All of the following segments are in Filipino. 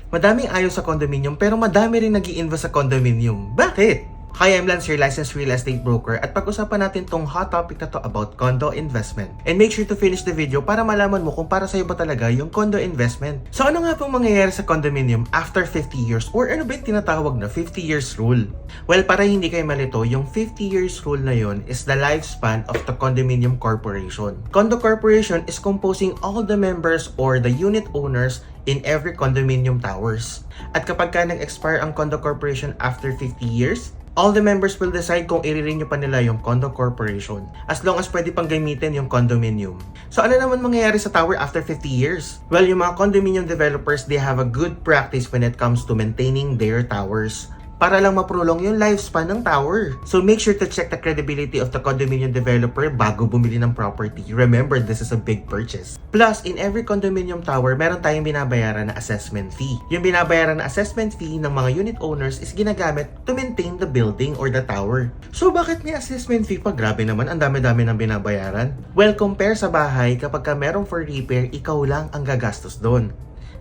Madaming ayaw sa condominium pero madami rin nag-i-invest sa condominium. Bakit? Hi, I'm Lance, your licensed real estate broker at pag-usapan natin tong hot topic na to about condo investment. And make sure to finish the video para malaman mo kung para sa'yo ba talaga yung condo investment. So ano nga pong mangyayari sa condominium after 50 years or ano ba yung tinatawag na 50 years rule? Well, para hindi kayo malito, yung 50 years rule na yon is the lifespan of the condominium corporation. Condo corporation is composing all the members or the unit owners in every condominium towers. At kapag ka nag-expire ang condo corporation after 50 years, all the members will decide kung i-renew pa nila yung condo corporation as long as pwede pang gamitin yung condominium. So ano naman mangyayari sa tower after 50 years? Well, yung mga condominium developers, they have a good practice when it comes to maintaining their towers para lang maprolong yung lifespan ng tower. So make sure to check the credibility of the condominium developer bago bumili ng property. Remember, this is a big purchase. Plus, in every condominium tower, meron tayong binabayaran na assessment fee. Yung binabayaran na assessment fee ng mga unit owners is ginagamit to maintain the building or the tower. So bakit may assessment fee pa? Grabe naman, ang dami-dami ng binabayaran. Well, compare sa bahay, kapag ka merong for repair, ikaw lang ang gagastos doon.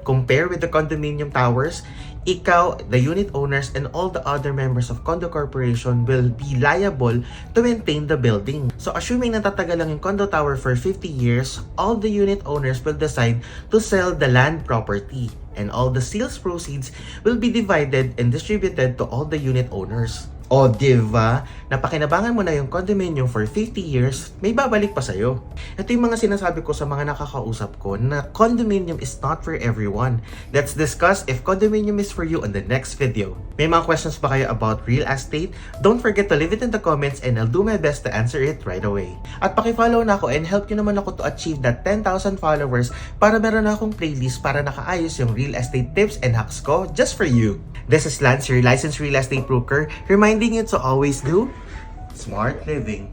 Compare with the condominium towers, ikaw, the unit owners, and all the other members of condo corporation will be liable to maintain the building. So assuming natatagal lang yung condo tower for 50 years, all the unit owners will decide to sell the land property. And all the sales proceeds will be divided and distributed to all the unit owners. O diba, napakinabangan mo na yung condominium for 50 years, may babalik pa sa'yo. Ito yung mga sinasabi ko sa mga nakakausap ko na condominium is not for everyone. Let's discuss if condominium is for you on the next video. May mga questions ba kayo about real estate? Don't forget to leave it in the comments and I'll do my best to answer it right away. At pakifollow na ako and help nyo naman ako to achieve that 10,000 followers para meron na akong playlist para nakaayos yung real estate tips and hacks ko just for you. This is Lance, your licensed real estate broker, reminding you to always do smart living.